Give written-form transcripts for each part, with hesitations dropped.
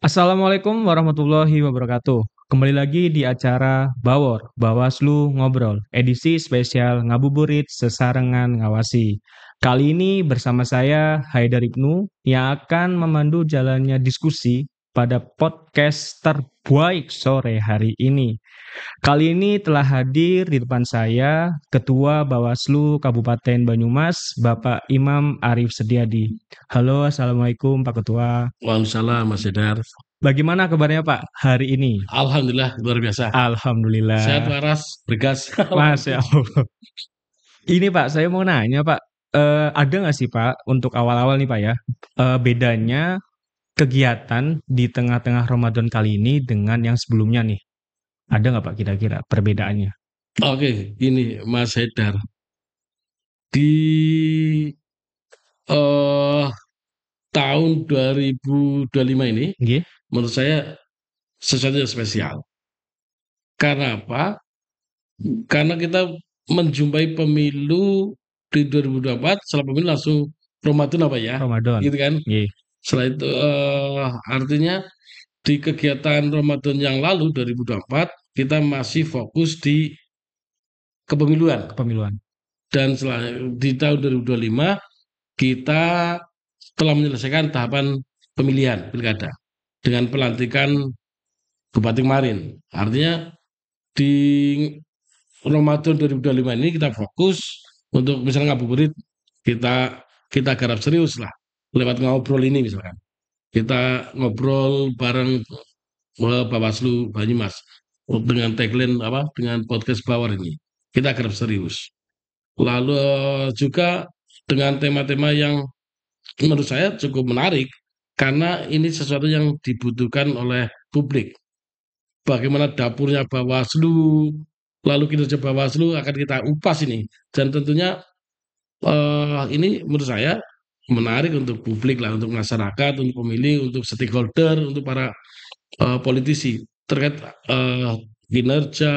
Assalamualaikum warahmatullahi wabarakatuh. Kembali lagi di acara Bawor, Bawaslu Ngobrol, edisi spesial Ngabuburit Sesarengan Ngawasi. Kali ini bersama saya Haidar Ibnu yang akan memandu jalannya diskusi pada podcast terbaik sore hari ini. Kali ini telah hadir di depan saya Ketua Bawaslu Kabupaten Banyumas, Bapak Imam Arif Setiadi. Halo, Assalamualaikum Pak Ketua. Waalaikumsalam Mas Jedar. Bagaimana kabarnya Pak hari ini? Alhamdulillah luar biasa. Sehat Alhamdulillah. waras, bergas. Masya Alhamdulillah. Allah. Ini Pak, saya mau nanya Pak, ada nggak sih Pak untuk awal-awal nih Pak ya, bedanya kegiatan di tengah-tengah Ramadan kali ini dengan yang sebelumnya nih? Ada nggak Pak kira-kira perbedaannya? Oke, gini Mas Jedar. Di eh, tahun 2025 ini, Nggih? menurut saya sesuatu yang spesial. Karena apa? Karena kita menjumpai pemilu di 2024, setelah pemilu langsung Ramadan apa ya? Ramadan. Gitu kan? Nggih, Setelah itu artinya di kegiatan Ramadan yang lalu 2024 kita masih fokus di kepemiluan, kepemiluan. dan setelah di tahun 2025 kita telah menyelesaikan tahapan pemilihan pilkada dengan pelantikan bupati kemarin. Artinya di Ramadan 2025 ini kita fokus untuk misalnya ngabuburit, kita kita garap serius lah lewat ngobrol ini. Misalkan kita ngobrol bareng Bawaslu Banyumas dengan tagline apa, dengan podcast Bawor ini kita garap serius. Lalu juga dengan tema-tema yang menurut saya cukup menarik karena ini sesuatu yang dibutuhkan oleh publik. Bagaimana dapurnya Bawaslu, lalu kinerja Bawaslu akan kita upas ini, dan tentunya ini menurut saya menarik untuk publik lah, untuk masyarakat, untuk pemilih, untuk stakeholder, untuk para politisi terkait kinerja,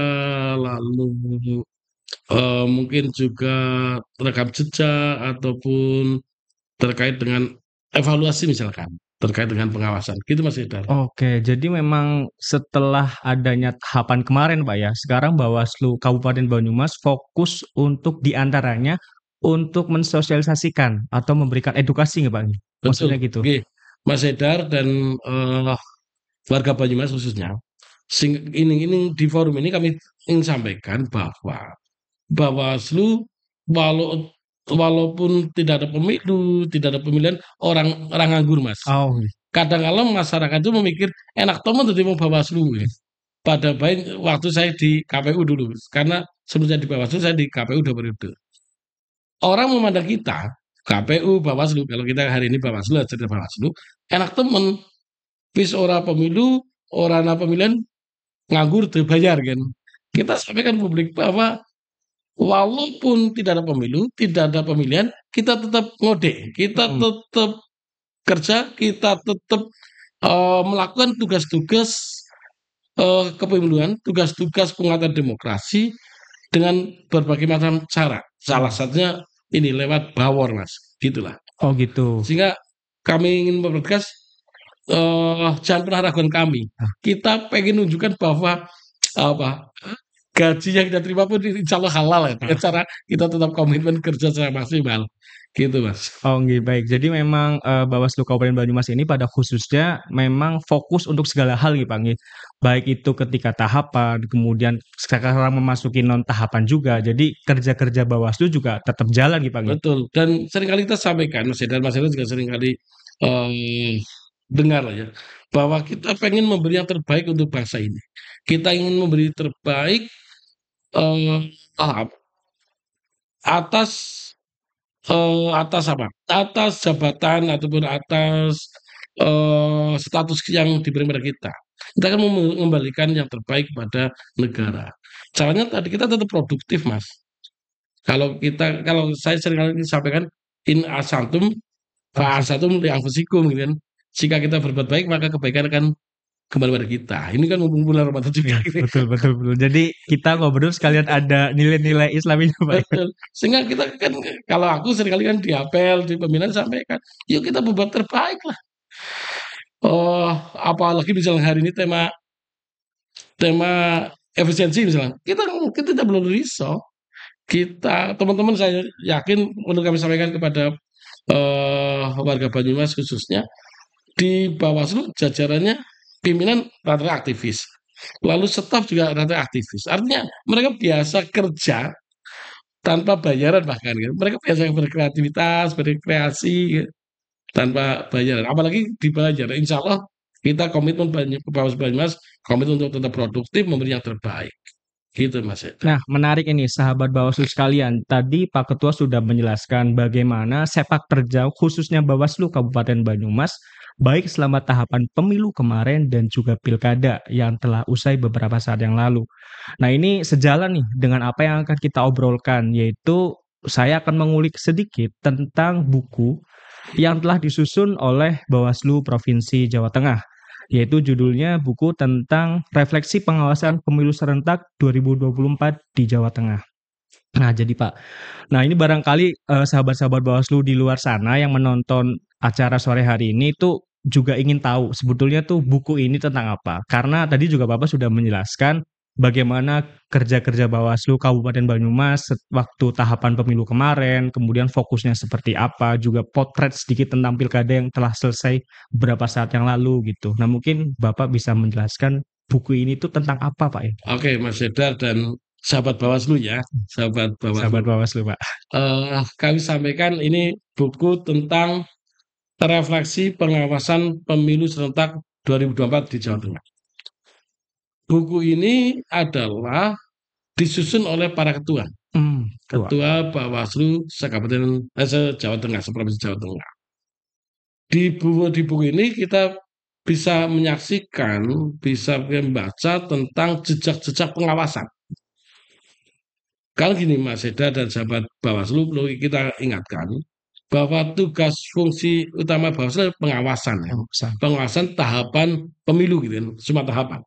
lalu mungkin juga rekam jejak ataupun terkait dengan evaluasi misalkan, terkait dengan pengawasan. Gitu Mas Idar. Oke, jadi memang setelah adanya tahapan kemarin Pak ya, sekarang Bawaslu Kabupaten Banyumas fokus untuk diantaranya untuk mensosialisasikan atau memberikan edukasi nggak Pak? Maksudnya Betul. gitu? Oke. Mas Idar dan warga Banyumas khususnya. Ini di forum ini kami ingin sampaikan bahwa Bawaslu walau walaupun tidak ada pemilu, tidak ada pemilihan, orang orang nganggur, Mas. Oh, Kadang-kadang masyarakat itu memikir enak teman tadi mau Bawaslu. Ya. Pada baik waktu saya di KPU dulu, karena sebelum saya di Bawaslu saya di KPU 2 periode. Orang memandang kita KPU, Bawaslu, kalau kita hari ini Bawaslu, cerita Bawaslu, enak temen, wis ora pemilu, ora ana pemilihan, nganggur dibayar kan. Kita sampaikan publik bahwa walaupun tidak ada pemilu, tidak ada pemilihan, kita tetap ngode, kita mhm, tetap kerja, kita tetap melakukan tugas-tugas kepemiluan, tugas-tugas penguatan demokrasi dengan berbagai macam cara. Salah mhm. satunya ini lewat Bawor, Mas. Gitulah. Oh gitu. Sehingga kami ingin mempertegas, jangan pernah ragukan kami. Nah, Kita pengen menunjukkan bahwa apa, gaji yang kita terima pun insya Allah halal ya. Dengan heeh. cara kita tetap komitmen kerja secara maksimal. Gitu Mas. Oh nggih, baik. Jadi memang, Bawaslu Kabupaten Banyumas ini pada khususnya memang fokus untuk segala hal nggih, Pak, nggih. Baik itu ketika tahapan, kemudian sekarang memasuki non tahapan juga. Jadi kerja-kerja Bawaslu juga tetap jalan nggih, Pak, nggih? Betul. Dan seringkali kita sampaikan, Mas, dan Mas Hendra juga seringkali dengar lah ya, bahwa kita pengen memberi yang terbaik untuk bangsa ini. Kita ingin memberi terbaik eh, ah, atas atas apa? Atas jabatan ataupun atas status yang diberi pada kita. Kita akan mengembalikan yang terbaik kepada negara. Caranya tadi kita tetap produktif, Mas. Kalau saya sering kali sampaikan in asantum fa Langsung. asantum li anfusikum gitu kan. Jika kita berbuat baik maka kebaikan akan kembali pada kita. Ini kan mumpung bulan Ramadan juga Iya, gitu. betul betul betul. Jadi kita ngobrol sekalian ada nilai-nilai Islaminya, Pak, ya? Betul. Sehingga kita kan, kalau aku seringkali kan di apel, di pemilihan sampaikan, yuk kita berbuat terbaik lah. Apalagi misalnya hari ini tema tema efisiensi misalnya, kita tidak perlu risau. Kita teman-teman saya yakin perlu kami sampaikan kepada warga Banyumas khususnya di Bawaslu jajarannya pimpinan rata-rata aktivis. Lalu staf juga rata aktivis. Artinya mereka biasa kerja tanpa bayaran bahkan kan. Mereka biasa berkreativitas, berkreasi gitu, tanpa bayaran. Apalagi dibayar. Insya Allah kita komitmen Banyumas komitmen untuk tetap produktif, memberi yang terbaik. Gitu Mas Eda. Nah, menarik ini sahabat Bawaslu sekalian. Tadi Pak Ketua sudah menjelaskan bagaimana sepak terjang khususnya Bawaslu Kabupaten Banyumas baik selama tahapan pemilu kemarin dan juga pilkada yang telah usai beberapa saat yang lalu. Nah, ini sejalan nih dengan apa yang akan kita obrolkan, yaitu saya akan mengulik sedikit tentang buku yang telah disusun oleh Bawaslu Provinsi Jawa Tengah, yaitu judulnya buku tentang refleksi pengawasan pemilu serentak 2024 di Jawa Tengah. Nah, jadi Pak, nah ini barangkali sahabat-sahabat Bawaslu di luar sana yang menonton acara sore hari ini itu juga ingin tahu sebetulnya tuh buku ini tentang apa. Karena tadi juga Bapak sudah menjelaskan bagaimana kerja-kerja Bawaslu Kabupaten Banyumas waktu tahapan pemilu kemarin, kemudian fokusnya seperti apa, juga potret sedikit tentang pilkada yang telah selesai beberapa saat yang lalu gitu. Nah, mungkin Bapak bisa menjelaskan buku ini tuh tentang apa, Pak ya? Oke Mas Eda dan sahabat Bawaslu ya, sahabat Bawaslu. Sahabat Bawaslu, Pak. Kami sampaikan ini buku tentang refleksi pengawasan pemilu serentak 2024 di Jawa Tengah. Buku ini adalah disusun oleh para ketua, Tua. ketua Bawaslu Jawa Tengah, seprovinsi Jawa Tengah. Di buku ini kita bisa menyaksikan, bisa membaca tentang jejak-jejak pengawasan. Kalau gini Mas Eda dan sahabat Bawaslu perlu kita ingatkan bahwa tugas fungsi utama Bawaslu adalah pengawasan ya. Pengawasan tahapan pemilu gitu kan, semua tahapan.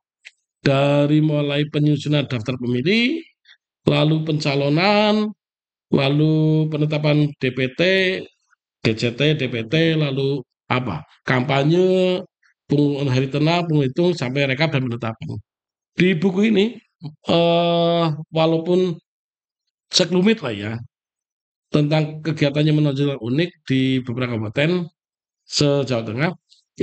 Dari mulai penyusunan daftar pemilih, lalu pencalonan, lalu penetapan DPT, DCT, DPT, lalu apa? Kampanye, pengumuman hari tenang, penghitung sampai rekap dan penetapan. Di buku ini walaupun sekelumit lah ya tentang kegiatannya menonjol unik di beberapa kabupaten se-Jawa Tengah,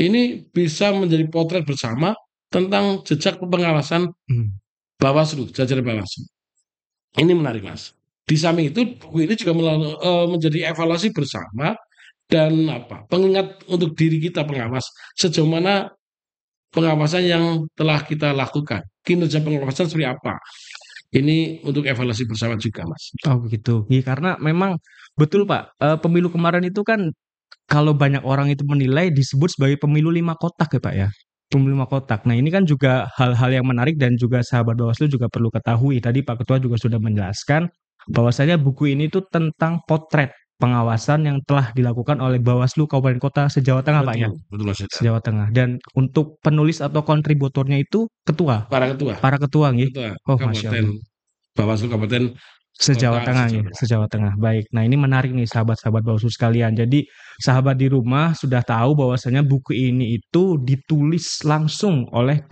ini bisa menjadi potret bersama tentang jejak pengawasan Bawaslu, jajaran Bawaslu. Ini menarik Mas. Di samping itu buku ini juga menjadi evaluasi bersama dan pengingat untuk diri kita pengawas sejauh mana pengawasan yang telah kita lakukan, kinerja pengawasan seperti apa. Ini untuk evaluasi bersama juga Mas. Oh begitu. Iya karena memang betul Pak, pemilu kemarin itu kan kalau banyak orang itu menilai disebut sebagai pemilu 5 kotak ya Pak ya, pemilu 5 kotak. Nah ini kan juga hal-hal yang menarik dan juga sahabat Bawaslu juga perlu ketahui, tadi Pak Ketua juga sudah menjelaskan bahwasanya buku ini tuh tentang potret pengawasan yang telah dilakukan oleh Bawaslu Kabupaten Kota se-Jawa Tengah Pak ya? Betul Mas Eda. Se-Jawa Tengah dan untuk penulis atau kontributornya itu ketua? Para ketua. Para ketua nggih? Ketua Oh Masya Kabupaten Allah. Bawaslu Kabupaten Se-Jawa Kota Tengah ya, se-Jawa Tengah. se-Jawa Tengah. Baik. Nah, ini menarik nih sahabat-sahabat Bawaslu sekalian. Jadi, sahabat di rumah sudah tahu bahwasanya buku ini itu ditulis langsung oleh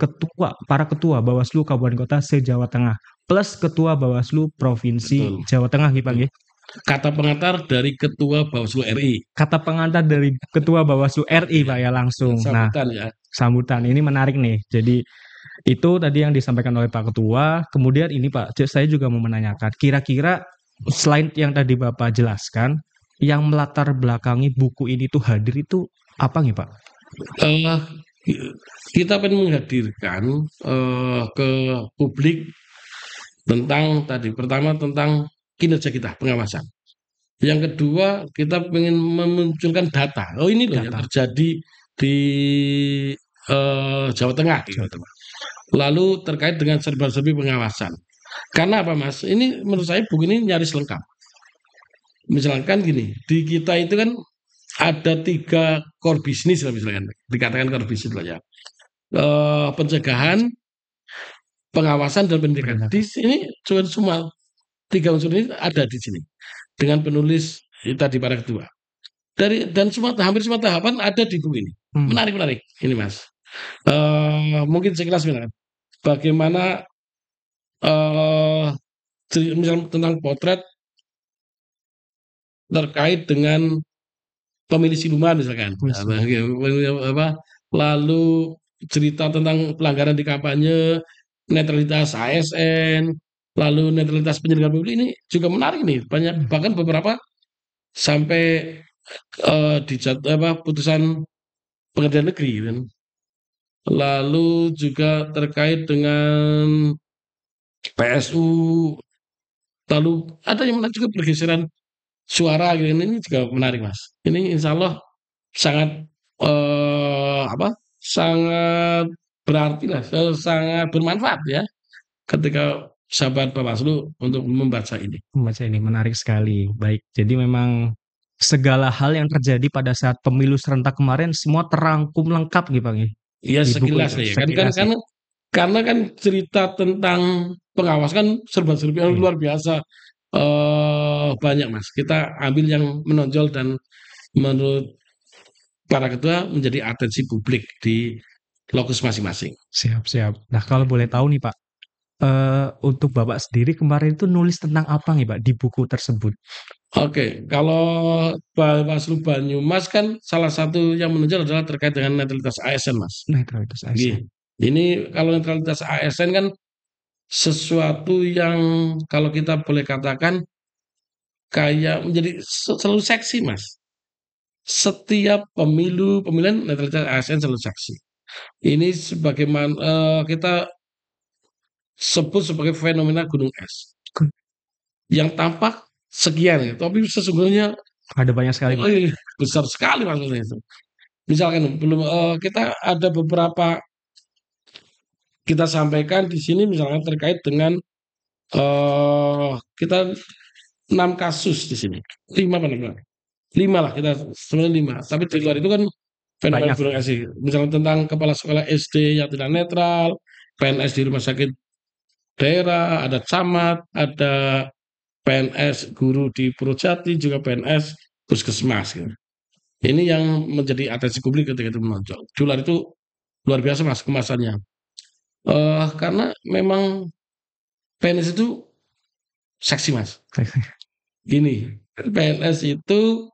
para ketua Bawaslu Kabupaten Kota se-Jawa Tengah plus ketua Bawaslu Provinsi Betul. Jawa Tengah gitu Pak nggih. Kata pengantar dari Ketua Bawaslu RI. Kata pengantar dari ketua Bawaslu RI Pak ya langsung. Nah, Sambutan ya. sambutan ini menarik nih. Jadi itu tadi yang disampaikan oleh Pak Ketua. Kemudian ini Pak, saya juga mau menanyakan, kira-kira selain yang tadi Bapak jelaskan, yang melatar belakangi buku ini tuh hadir itu apa nih Pak? Eh, kita pengen menghadirkan ke publik tentang tadi pertama tentang kinerja kita pengawasan. Yang kedua kita ingin memunculkan data. Oh ini loh yang terjadi di Jawa Tengah. Jawa Tengah. Lalu terkait dengan serba-serbi pengawasan. Karena apa Mas? Ini menurut saya buku ini nyaris lengkap. Misalkan gini, di kita itu kan ada 3 core bisnis lah misalkan, dikatakan core bisnis lah ya. Pencegahan, pengawasan dan pendidikan. Di sini semua 3 unsur ini ada di sini dengan penulis tadi para ketua. Dan hampir semua tahapan ada di buku ini. Hmm. Menarik menarik ini, Mas. Mungkin sekilas misalkan, bagaimana, eee, misal tentang potret terkait dengan pemilih siluman misalkan, Wis. apa, lalu cerita tentang pelanggaran di kampanye, netralitas ASN, lalu netralitas penyelenggara pemilu ini juga menarik nih, banyak Hmm. bahkan beberapa sampai, putusan pengadilan negeri gitu kan. Lalu juga terkait dengan PSU, lalu ada yang menarik juga pergeseran suara gitu, ini juga menarik, Mas. Ini insya Allah sangat, sangat berarti lah, sangat bermanfaat ya, ketika sahabat Bawaslu untuk membaca ini. Membaca ini menarik sekali. Baik, jadi memang segala hal yang terjadi pada saat pemilu serentak kemarin semua terangkum lengkap gitu Bang ya, Ya di buku sekilas itu, ya, sekilas ya. karena kan cerita tentang pengawas kan serba-serbi Iya, luar biasa, banyak, Mas. Kita ambil yang menonjol dan menurut para ketua menjadi atensi publik di lokus masing-masing. siap siap. Nah, kalau boleh tahu nih Pak, untuk Bapak sendiri kemarin itu nulis tentang apa nih Pak di buku tersebut? Oke, kalau Bawaslu Banyumas kan salah satu yang menonjol adalah terkait dengan netralitas ASN, Mas. Netralitas ASN. Nggih. Ini kalau netralitas ASN kan sesuatu yang kalau kita boleh katakan kayak menjadi selalu seksi, Mas. Setiap pemilihan netralitas ASN selalu seksi. Ini sebagaimana kita sebut sebagai fenomena gunung es yang tampak sekian, ya, tapi sesungguhnya Ada banyak sekali Pak. besar sekali maksudnya itu. Misalkan belum, kita ada beberapa kita sampaikan di sini misalnya terkait dengan, kita 6 kasus di sini, 5 apa 6? 5 lah kita sebenarnya 5, tapi di luar itu kan fenomena Banyak. gunung es sih, misalnya tentang kepala sekolah SD yang tidak netral, PNS di rumah sakit daerah, ada camat, ada PNS guru di Purwojati, juga PNS puskesmas gitu. Ini yang menjadi atensi publik ketika itu menonjol. Di luar itu luar biasa, Mas, kemasannya. Karena memang PNS itu seksi, Mas. Gini, PNS itu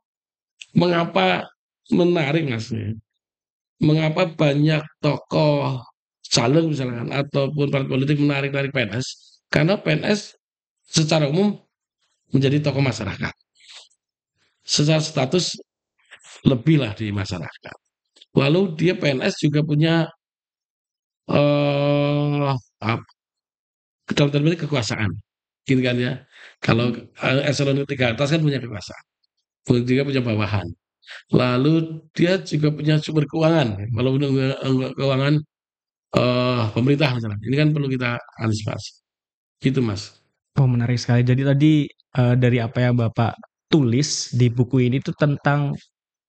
mengapa menarik, Mas, ya, mengapa banyak tokoh caleg misalkan ataupun partai politik menarik-narik PNS, karena PNS secara umum menjadi tokoh masyarakat. Secara status lebihlah di masyarakat. Lalu dia PNS juga punya, eee, ap dalam tanda petik kekuasaan, gitu kan ya. Kalau, eselon 3 atas kan punya kekuasaan, juga punya bawahan. Lalu dia juga punya sumber keuangan, kalau keuangan, pemerintah misalnya, ini kan perlu kita antisipasi, gitu, Mas. Oh, menarik sekali. Jadi tadi, dari apa yang Bapak tulis di buku ini tuh tentang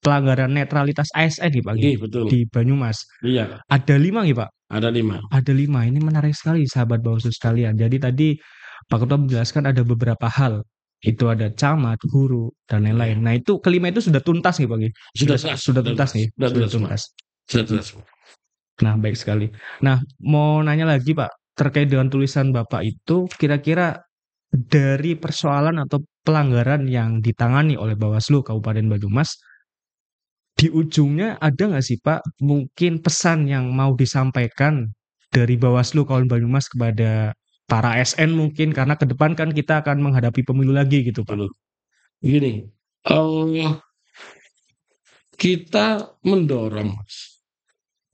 pelanggaran netralitas ASN nih, Pak, nggih, Iya betul, di Banyumas. iya, Ada 5 nggih, Pak? ada 5. Ada 5. Ini menarik sekali sahabat Bawaslu sekalian. Jadi tadi Pak Ketua menjelaskan ada beberapa hal. Itu ada camat, guru, dan lain-lain. Iya, Nah, itu kelima itu sudah tuntas nih, Pak, nggih? sudah jelas Sudah tuntas nih? sudah Sudah jelas semua tuntas. sudah jelas semua. Nah, baik sekali. Nah, mau nanya lagi, Pak, terkait dengan tulisan Bapak itu kira-kira dari persoalan atau pelanggaran yang ditangani oleh Bawaslu Kabupaten Banyumas, di ujungnya ada nggak sih Pak, mungkin pesan yang mau disampaikan dari Bawaslu Kabupaten Banyumas kepada para ASN mungkin karena ke depan kan kita akan menghadapi pemilu lagi gitu Pak. Betul. Gini, eee, kita mendorong, Mas,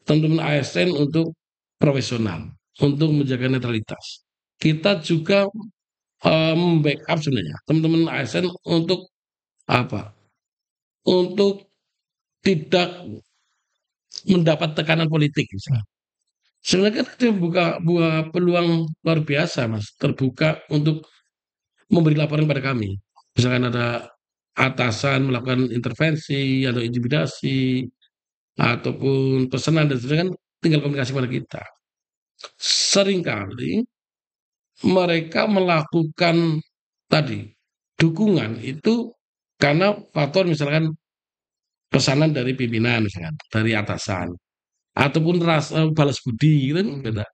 teman-teman ASN untuk profesional, untuk menjaga netralitas. Kita juga, membackup sebenarnya teman-teman ASN untuk apa, untuk tidak mendapat tekanan politik misalnya. Sebenarnya kan itu buka peluang luar biasa, Mas, terbuka untuk memberi laporan pada kami. Misalkan ada atasan melakukan intervensi atau intimidasi ataupun pesanan dan sebagainya kan tinggal komunikasi pada kita. Seringkali mereka melakukan tadi dukungan itu karena faktor misalkan pesanan dari pimpinan misalkan, dari atasan, ataupun rasa balas budi gitu kan beda.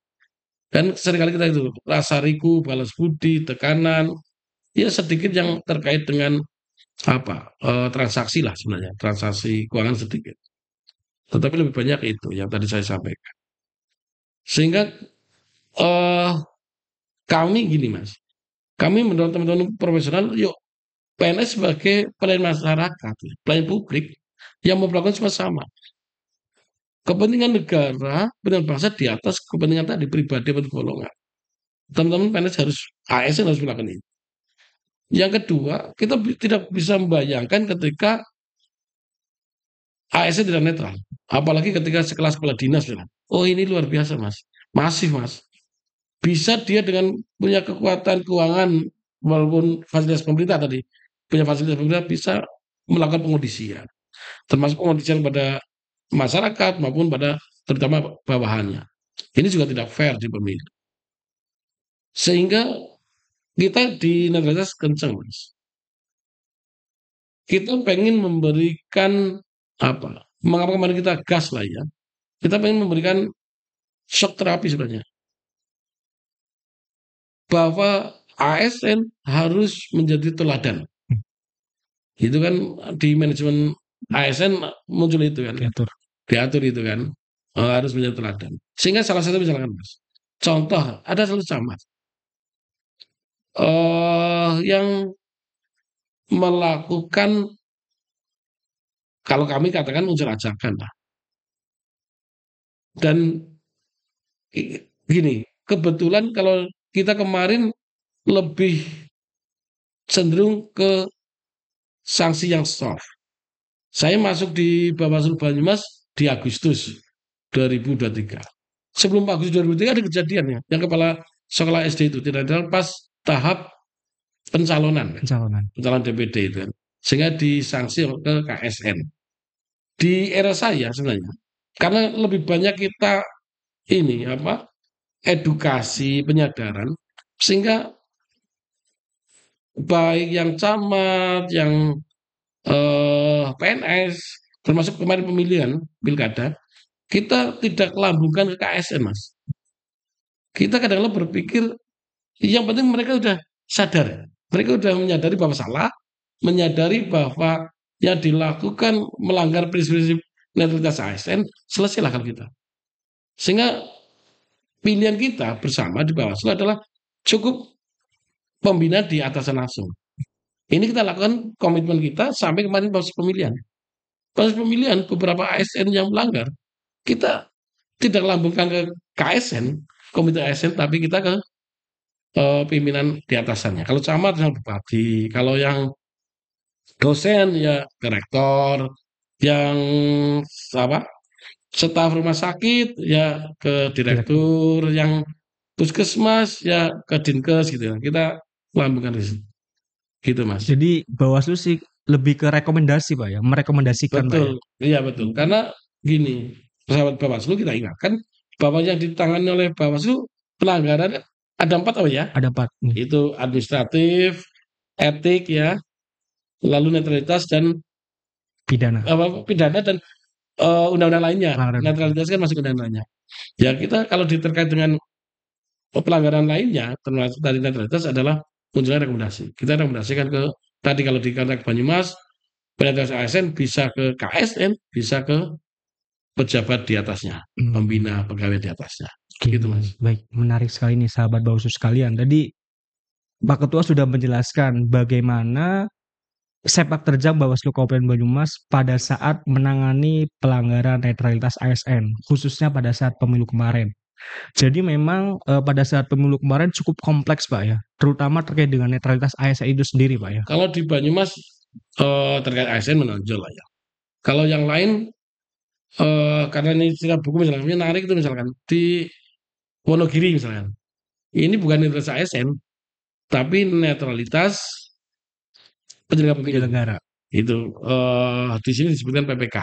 Dan seringkali kita itu rasa riku, balas budi, tekanan, ya sedikit yang terkait dengan transaksi lah sebenarnya, transaksi keuangan sedikit. Tetapi lebih banyak itu yang tadi saya sampaikan. Sehingga eh kami gini Mas, kami menurut teman-teman profesional, yuk PNS sebagai pelayan masyarakat, pelayan publik yang memperlakukan semua sama. Kepentingan negara, kepentingan bangsa di atas kepentingan tadi pribadi atau golongan. Teman-teman PNS harus ASN harus melakukan itu. Yang kedua, kita tidak bisa membayangkan ketika ASN tidak netral. Apalagi ketika sekelas kepala dinas bilang, oh ini luar biasa Mas, masif Mas. Bisa dia dengan punya kekuatan keuangan walaupun fasilitas pemerintah tadi, punya fasilitas pemerintah bisa melakukan pengondisian. Termasuk pengondisian pada masyarakat maupun pada terutama bawahannya. Ini juga tidak fair di pemilu. Sehingga kita di netralitas kencang, Mas. Kita pengen memberikan mengapa kemarin kita gas lah ya. Kita pengen memberikan shock terapi sebenarnya. Bahwa ASN harus menjadi teladan. Itu kan di manajemen ASN muncul itu kan. Diatur itu kan. Harus menjadi teladan. Sehingga salah satu misalkan Mas. Contoh, ada satu camat. Yang melakukan, kalau kami katakan unsur ajakan lah. Dan gini, kebetulan kalau kita kemarin lebih cenderung ke sanksi yang soft. Saya masuk di Bawaslu Banyumas di Agustus 2023. Sebelum Agustus 2023 ada kejadian ya, yang kepala sekolah SD itu tidak ada pas tahap pencalonan DPD itu kan. Sehingga disanksi ke KSN. Di era saya sebenarnya, karena lebih banyak kita ini edukasi penyadaran, sehingga baik yang camat, yang PNS, termasuk kemarin pemilihan pilkada, kita tidak lambungkan ke KSN Mas. Kita kadang-kadang berpikir yang penting mereka sudah sadar, mereka sudah menyadari bahwa salah, menyadari bahwa yang dilakukan melanggar prinsip-prinsip netralitas ASN, selesailah kalau kita. Sehingga pilihan kita bersama di Bawaslu adalah cukup pembina di atasan langsung. Ini kita lakukan komitmen kita sampai kemarin proses pemilihan. Proses pemilihan beberapa ASN yang melanggar, kita tidak lambungkan ke KSN, komite ASN, tapi kita ke pimpinan di atasannya. Kalau camat yang bupati, kalau yang dosen ya ke rektor, yang staf rumah sakit ya ke direktur, yang puskesmas ya ke dinkes gitu ya. Kita lambungkan di situ. Gitu Mas. Jadi Bawaslu sih lebih ke rekomendasi Pak ya, merekomendasikan Pak ya. Betul, iya betul. Karena gini, pesawat Bawaslu kita ingatkan bahwa yang ditangani oleh Bawaslu pelanggaran ada 4 ya? Ada 4. Itu administratif, etik ya, lalu netralitas dan Pidana. Pidana dan undang-undang lainnya. Netralitas kan masuk undang-undang lainnya. Ya kita kalau terkait dengan pelanggaran lainnya, termasuk dari netralitas adalah munculnya rekomendasi. Kita rekomendasikan ke tadi kalau di Kantor Banyumas, penetralitas ASN bisa ke KSN, bisa ke pejabat di atasnya, pembina pegawai di atasnya. Gitu Mas. Baik, menarik sekali nih sahabat Bawaslu sekalian. Tadi Pak Ketua sudah menjelaskan bagaimana sepak terjang Bawaslu Kabupaten Banyumas pada saat menangani pelanggaran netralitas ASN, khususnya pada saat pemilu kemarin. Jadi memang pada saat pemilu kemarin cukup kompleks Pak ya, terutama terkait dengan netralitas ASN itu sendiri Pak ya. Kalau di Banyumas terkait ASN menonjol lah ya. Kalau yang lain karena ini cerita buku misalnya menarik itu misalkan di Wonogiri misalkan. Ini bukan netralitas ASN, tapi netralitas penyelenggara. Itu di sini disebutkan PPK.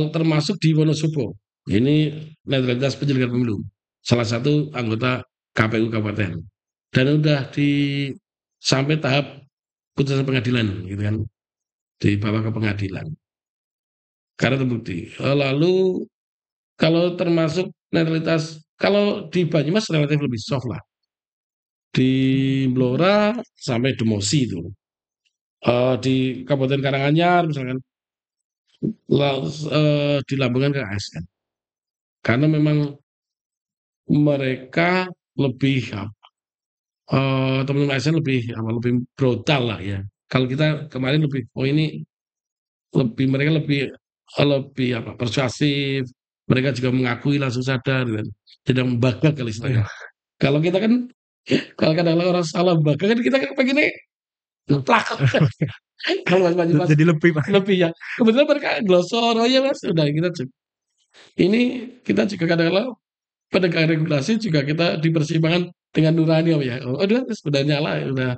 Termasuk di Wonosobo. Ini netralitas penyelenggara pemilu. Salah satu anggota KPU Kabupaten. Dan udah sampai tahap putusan pengadilan gitu kan. dibawa ke pengadilan karena terbukti. Lalu kalau termasuk netralitas, kalau di Banyumas relatif lebih soft lah. Di Blora sampai demosi itu. Di Kabupaten Karanganyar misalkan dilambungkan ke ASN. Karena memang mereka lebih teman-teman ASN lebih brutal lah ya. Kalau kita kemarin lebih, oh ini mereka lebih persuasif. Mereka juga mengakui langsung sadar kan. Tidak membangga kali istilahnya. Iya. Kalau kita kan kalau kadang-kadang orang salah membangga kan kita kan pengennya plak. Kalau Mas Mas Jadi lebih, Pak. lebih ya. Kebetulan mereka glosor aja Mas. Udah kita ini kita juga kadang-kadang penegak regulasi juga kita di persimpangan dengan nurani ya. Oh, udah sudah nyala ya, udah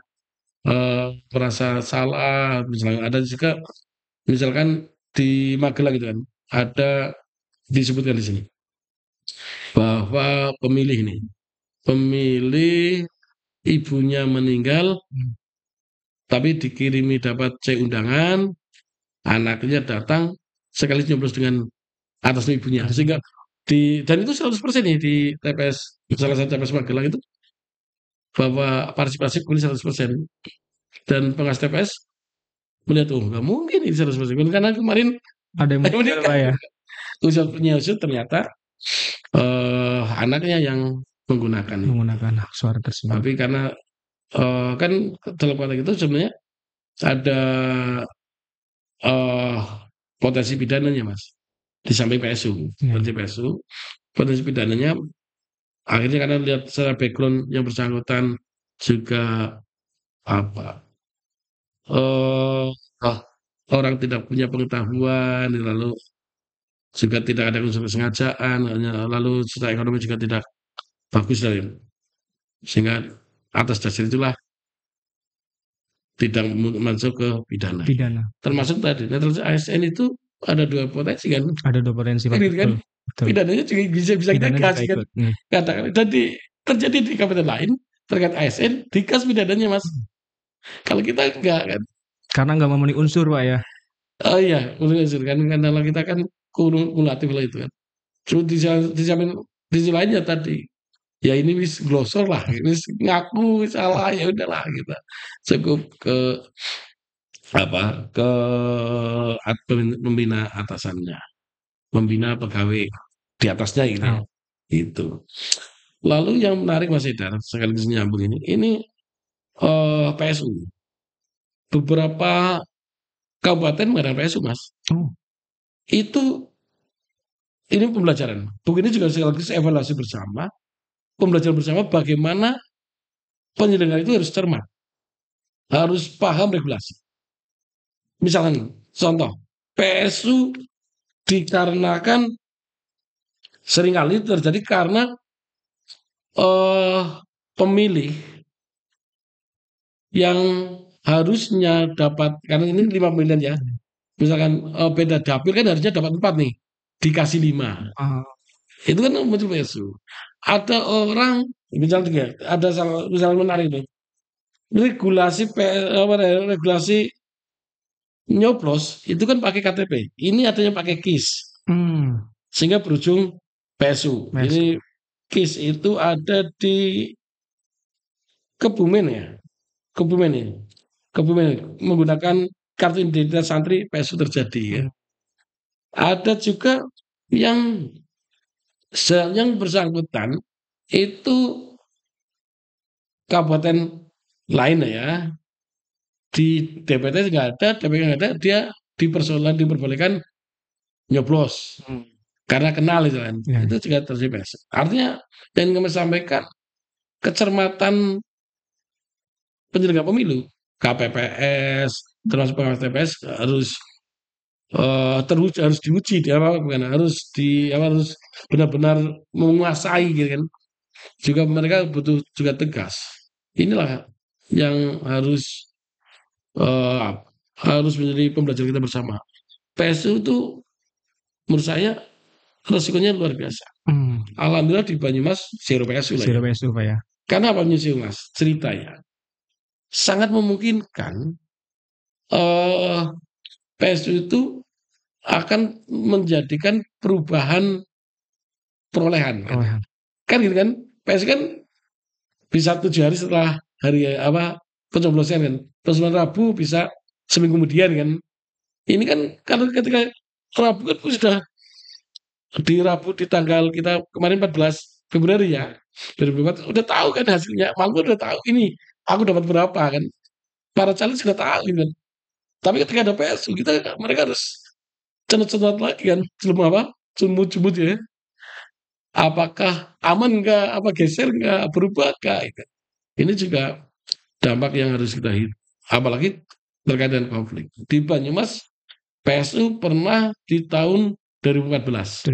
merasa salah. Misalnya ada juga misalkan di Magelang gitu kan, ada disebutkan di sini bahwa pemilih ibunya meninggal, tapi dikirimi dapat C undangan, anaknya datang sekali nyoblos dengan atas ibunya, sehingga dan itu 100% nih di TPS salah satu TPS Magelang itu bahwa partisipasi pemilih 100% dan pengawas TPS melihat oh nggak mungkin ini 100% karena kemarin Ada yang meninggal, Pak, ya? usut ternyata anaknya yang menggunakan itu. Menggunakan hak suara tersebut. Tapi karena kan dalam konteks itu sebenarnya ada eh, potensi pidananya, Mas. Di samping PSU, Iya. berarti PSU, potensi pidananya akhirnya karena lihat secara background yang bersangkutan juga apa eh ah, orang tidak punya pengetahuan, lalu juga tidak ada unsur kesengajaan, lalu secara ekonomi juga tidak bagus lah ya. Sehingga atas dasar itulah tidak masuk ke pidana. Pidana. Termasuk tadi netralitas ASN itu ada dua potensi kan. Ada dua potensi, Pak. Ini kan Betul. Betul. pidananya juga bisa kita Pidana juga kasih kan. ikut. Hmm. Katakan dan terjadi di kabupaten lain terkait ASN dikas pidananya Mas. Kalau kita enggak kan. Karena nggak memenuhi unsur, Pak, ya. Oh iya, unsur kan karena kita kan kumulatif lah itu kan. Cuma di sisi lainnya tadi ya ini wis glosor lah, wis ngaku salah ya udahlah kita cukup ke apa ke membina atasannya, membina pegawai di atasnya gitu ya. Oh. Itu. Lalu yang menarik Mas Edar, sekaligus nyambung ini PSU. Beberapa kabupaten mengadakan PSU, Mas. Oh. Itu ini pembelajaran. Begini juga sekaligus evaluasi bersama, pembelajaran bersama bagaimana penyelenggara itu harus cermat, harus paham regulasi. Misalnya, contoh, PSU dikarenakan seringkali terjadi karena pemilih yang harusnya dapat karena ini 5 pemilihan ya. Misalkan beda dapil kan harusnya dapat 4 nih, dikasih 5. Ah. Itu kan muncul PSU. Ada orang misalnya ada misalnya menarik nih. Regulasi nyoblos itu kan pakai KTP. Ini adanya pakai KIS. Sehingga berujung PSU. Ini KIS itu ada di Kebumen ya. Kebumen ya. Kebumen menggunakan kartu identitas santri PSU terjadi ya. Ada juga yang bersangkutan itu kabupaten lain ya. Di DPT nggak ada, DPT nggak ada, dia diperbolehkan nyoblos karena kenal itu kan. Ya. Itu juga terjadi PSU. Artinya yang kami sampaikan kecermatan penyelenggara pemilu, KPPS, termasuk pengawas TPS harus diuji harus benar-benar menguasai gitu kan. Juga mereka butuh juga tegas. Inilah yang harus menjadi pembelajaran kita bersama. PSU itu menurut saya resikonya luar biasa. Alhamdulillah di Banyumas zero PSU lah. Zero PSU, Pak, ya. Karena apa nyusul Mas? Cerita ya. Sangat memungkinkan PSU itu akan menjadikan perubahan perolehan kan. Perolehan. Kan gitu kan. PSU kan bisa 7 hari setelah hari apa pencoblosan kan. Terus Rabu bisa seminggu kemudian kan. Ini kan kalau ketika Rabu kan sudah di Rabu di tanggal kita kemarin 14 Februari ya 2024 udah tahu kan hasilnya, malu udah tahu ini aku dapat berapa kan, para caleg sudah tahu gitu kan. Tapi ketika ada PSU kita mereka harus cenut-cenut lagi kan sebelum apa jumut-jumut ya, apakah aman nggak, apa geser nggak, berubah nggak gitu. Ini juga dampak yang harus kita hitung, apalagi terkait dengan konflik di Banyumas. PSU pernah di tahun 2014.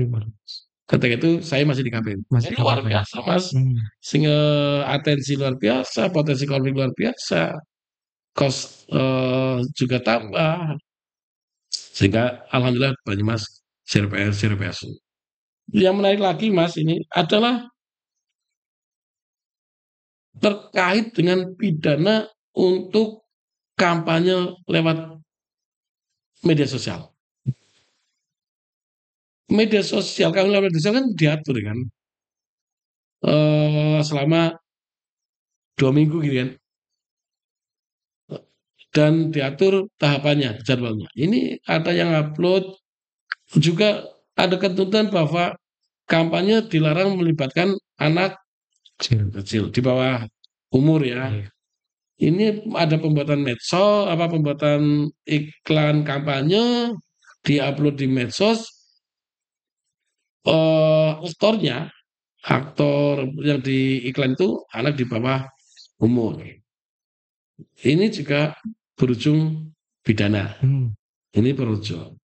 Ketika itu saya masih di KPU. Masih Ini di luar KPU. biasa, Mas. Sehingga atensi luar biasa, potensi konflik luar biasa, kos juga tambah. Sehingga alhamdulillah Banyumas CRPS, CRPSU. Yang menarik lagi, Mas, ini adalah terkait dengan pidana untuk kampanye lewat media sosial. Media sosial, kalau lewat media sosial kan diatur kan, selama 2 minggu gitu kan. Dan diatur tahapannya, jadwalnya. Ini ada yang upload, juga ada ketentuan bahwa kampanye dilarang melibatkan anak kecil di bawah umur ya. Iya. Ini ada pembuatan medsos, apa pembuatan iklan kampanye diupload di medsos, aktornya, aktor yang di iklan itu anak di bawah umur. Ini juga berujung pidana. Ini berujung.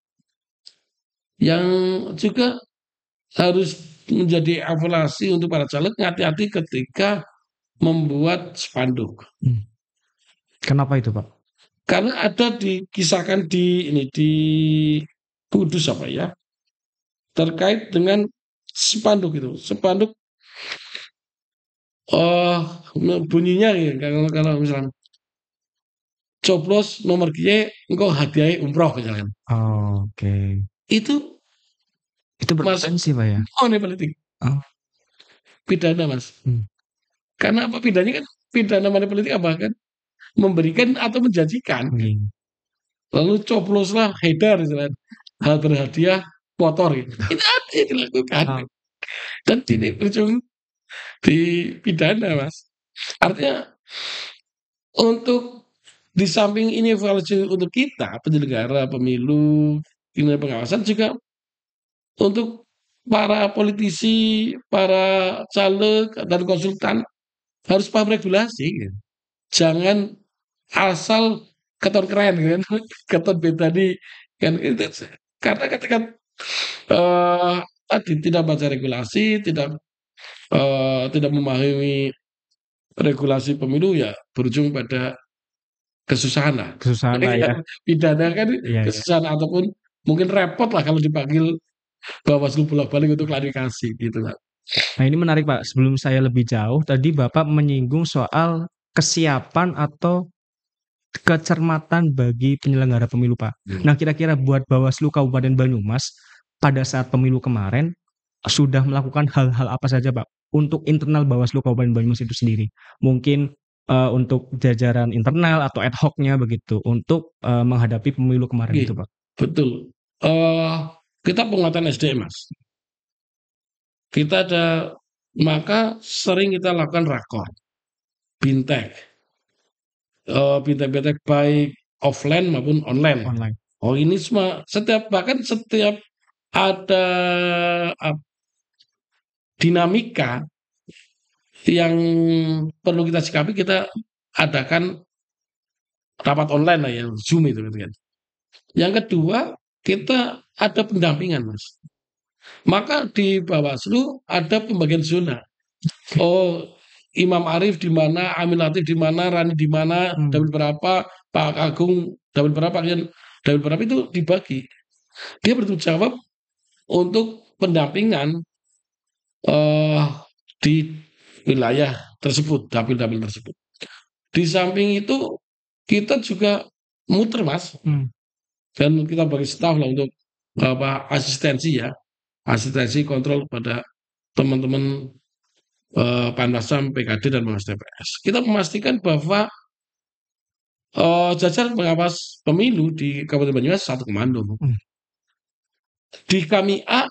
Yang juga harus menjadi evaluasi untuk para caleg, hati-hati ketika membuat spanduk. Kenapa itu, Pak? Karena ada dikisahkan di ini di Kudus apa ya, terkait dengan spanduk itu. Spanduk bunyinya ya, kalau misalnya coblos nomor kie engkau hadiah umroh misalkan. Oke. Itu Itu masuk berpotensi, Pak ya? money politik. Oh. Pidana, Mas. Karena apa pidana kan? Pidana money politik apa kan? Memberikan atau menjanjikan. Lalu cobloslah Haidar misalnya, hal berhadiah motor gitu. Itu ada yang dilakukan. Dan ini berujung di pidana, Mas. Artinya untuk di samping ini evaluasi untuk kita penyelenggara pemilu, ini pengawasan juga untuk para politisi, para caleg dan konsultan harus paham regulasi. Gitu. Jangan asal keton keren kan, keton beda nih kan itu, karena ketika tadi tidak baca regulasi, tidak memahami regulasi pemilu ya berujung pada kesusahan lah. Kesusahan lah ya. Pidana kan Iya, iya. kesusahan ataupun mungkin repot lah kalau dipanggil Bawaslu bolak-balik untuk klarifikasi gitu lah. Nah, ini menarik, Pak. Sebelum saya lebih jauh, tadi Bapak menyinggung soal kesiapan atau kecermatan bagi penyelenggara pemilu, Pak. Nah, kira-kira buat Bawaslu Kabupaten Banyumas pada saat pemilu kemarin sudah melakukan hal-hal apa saja, Pak, untuk internal Bawaslu Kabupaten Banyumas itu sendiri? Mungkin untuk jajaran internal atau ad hoc-nya begitu untuk menghadapi pemilu kemarin itu, Pak. Betul. Kita penguatan SDM, Mas. Kita ada, maka sering kita lakukan rakor, bintek, bintek-bintek baik offline maupun online. Oh ini semua bahkan setiap ada dinamika yang perlu kita sikapi, kita adakan rapat online lah ya, Zoom itu gitu kan. Yang kedua, kita ada pendampingan, Mas. Maka di Bawaslu ada pembagian zona. Oh, Imam Arief di mana, Amin Latif di mana, Rani di mana, David berapa, Pak Agung David berapa, David berapa itu dibagi. Dia bertanggung jawab untuk pendampingan di wilayah tersebut, dapil-dapil tersebut. Di samping itu kita juga muter, Mas. Dan kita bagi staf lah untuk asistensi ya, asistensi kontrol pada teman-teman Panwascam, PKD dan Pengawas TPS. Kita memastikan bahwa jajaran pengawas pemilu di Kabupaten Banyumas satu komando. Di kami A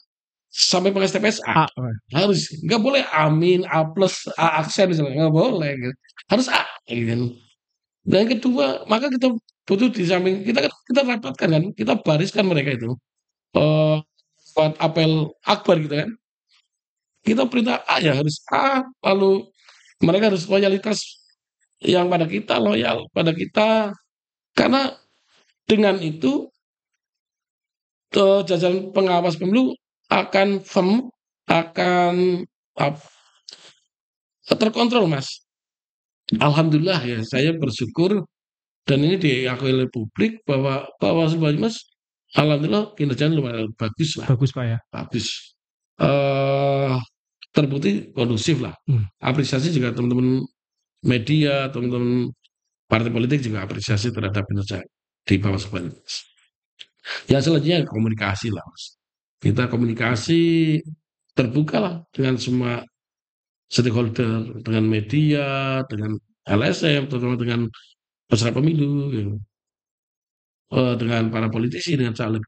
sampai pengawas TPS A. Harus nggak boleh amin A plus A aksen misalnya nggak boleh gitu. Harus A gitu. Dan yang kedua maka kita butuh di samping kita rapatkan kan kita bariskan mereka itu buat apel akbar gitu kan kita perintah A ya harus A lalu mereka harus loyalitas yang pada kita loyal pada kita karena dengan itu jajaran pengawas pemilu akan firm akan terkontrol mas. Alhamdulillah ya saya bersyukur dan ini diakui oleh publik bahwa Bawaslu Banyumas alhamdulillah kinerjanya lumayan bagus lah. Bagus Pak ya. Bagus. Terbukti kondusif lah. Apresiasi juga teman-teman media, teman-teman partai politik juga apresiasi terhadap kinerja di Bawaslu Banyumas. Ya selanjutnya komunikasi lah mas. Kita komunikasi terbuka lah dengan semua stakeholder, dengan media, dengan LSM, terutama dengan peserta pemilu, gitu. Dengan para politisi, dengan caleg,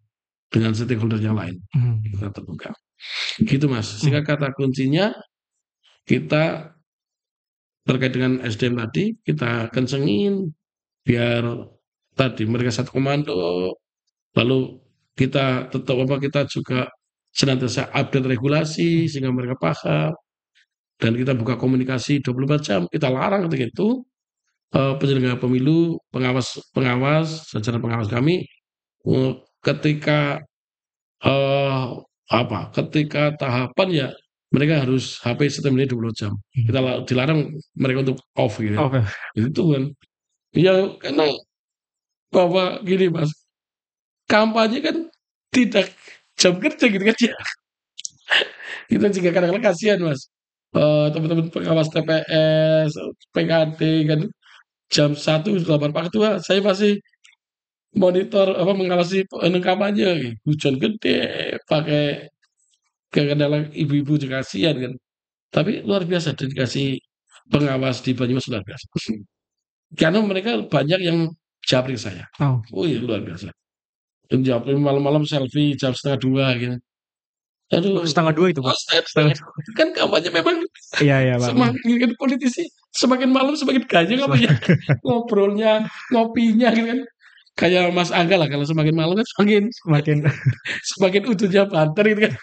dengan stakeholder yang lain. Kita terbuka. Gitu mas. Sehingga kata kuncinya kita terkait dengan SDM tadi kita kencengin biar tadi mereka satu komando lalu kita tetap kita juga senantiasa update regulasi sehingga mereka paham dan kita buka komunikasi 24 jam kita larang ketika itu penyelenggara pemilu pengawas jajaran pengawas kami ketika ketika tahapan ya mereka harus HP setengah 20 jam. Kita dilarang mereka untuk off gitu. Okay. Itu kan. Ya karena bahwa gini mas, kampanye kan tidak jam kerja gitu kan ya. Kita juga kadang-kadang kasihan mas. Teman-teman pengawas TPS, PKD kan jam 1 delapan Pak Ketua, saya masih monitor mengawasi kampanye hujan gede pakai kadang-kadang ibu-ibu juga kasihan kan. Tapi luar biasa dedikasi pengawas di Banyumas luar biasa. Karena mereka banyak yang japri saya. Oh iya luar biasa. Yang japri malam-malam selfie jam setengah 2 gitu. Aduh. Setengah 2 itu Pak. Kan kampanye memang iya Pak. Semakin politisi semakin malam semakin gajah apa ya ngobrolnya ngopinya gitu kan. Kayak Mas Angga lah kalau semakin malam kan semakin utuhnya banter gitu kan.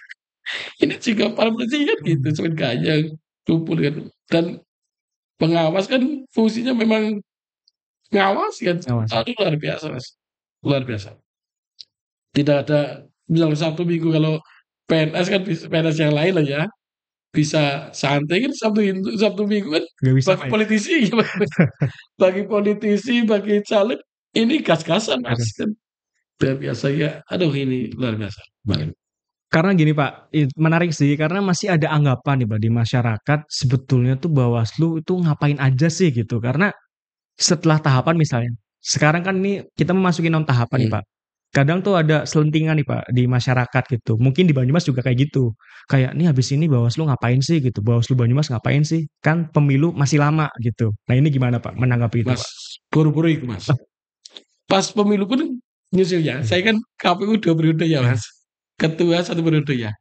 Ini juga para politisi kan gitu semakin gajah kumpul kan. Dan pengawas kan fungsinya memang ngawas kan. Aduh luar biasa mas. Luar biasa. Tidak ada misalnya Sabtu Minggu kalau PNS kan PNS yang lain lah ya bisa santai kan Sabtu Minggu kan bagi politisi bagi politisi bagi caleg ini gas-gasan mas kan luar biasa ya aduh ini luar biasa karena gini Pak menarik sih karena masih ada anggapan nih Pak di masyarakat sebetulnya tuh Bawaslu itu ngapain aja sih gitu karena setelah tahapan misalnya sekarang kan ini kita memasuki non tahapan nih Pak kadang tuh ada selentingan nih Pak di masyarakat gitu. Mungkin di Banyumas juga kayak gitu. Kayak nih habis ini Bawaslu ngapain sih gitu. Bawaslu Banyumas ngapain sih? Kan pemilu masih lama gitu. Nah ini gimana Pak menanggapi itu mas, Pak? Buru-buru itu mas. Pas pemilu pun nyusul ya. Saya kan KPU 2 periode ya mas. Ketua 1 periode ya.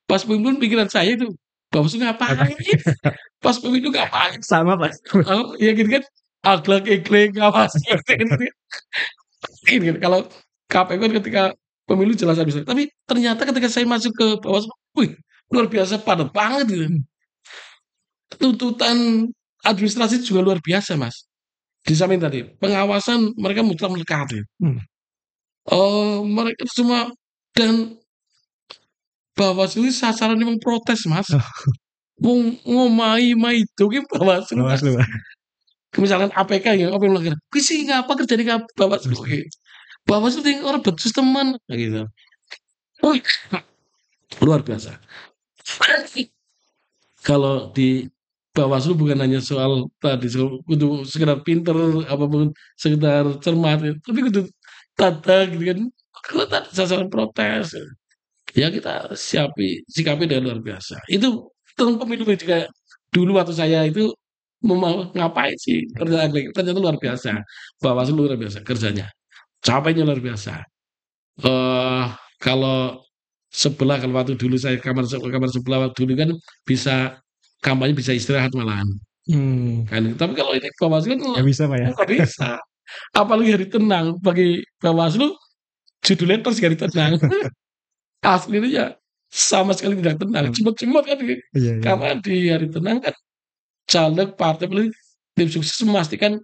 Pas pemilu pun pikiran saya itu Bawaslu ngapain? Pas pemilu ngapain? Sama Pak. Oh, ya gitu kan. Aglak-eglek ngawas. Ini kalau KPU kan ketika pemilu jelas bisa. Tapi ternyata ketika saya masuk ke Bawaslu, wih luar biasa padat banget gitu. Tuntutan administrasi juga luar biasa mas. Di samping tadi pengawasan mereka mutlak melekat. Mereka semua dan Bawaslu sasaran memang protes mas. Ngomai itu kan Bawaslu. Misalkan APK yang apa yang melanggar. Kuisi ngapa kerja di Bawaslu? Bawaslu itu orang bersisteman gitu. Luar biasa. Kalau di Bawaslu bukan hanya soal tadi untuk sekedar pinter apapun sekedar cermat tapi kudu tata gitu kan kalau tadi sasaran protes, ya kita sikapi dengan luar biasa. Itu tentang pemilu juga dulu waktu saya itu mau ngapain sih kerjaan ternyata luar biasa. Bawaslu luar biasa kerjanya. Capeknya luar biasa. Eh kalau kalau waktu dulu saya kamar sebelah waktu dulu kan bisa kampanye bisa istirahat malahan Hmm, kan. Tapi kalau ini Bawaslu kan nggak bisa Pak ya? nggak bisa. Apalagi hari tenang bagi Bawaslu judulnya terus hari tenang. Aslinya sama sekali tidak tenang, Hmm, cimot-cimot kan iya, iya. karena di hari tenang kan caleg partai politik tim sukses memastikan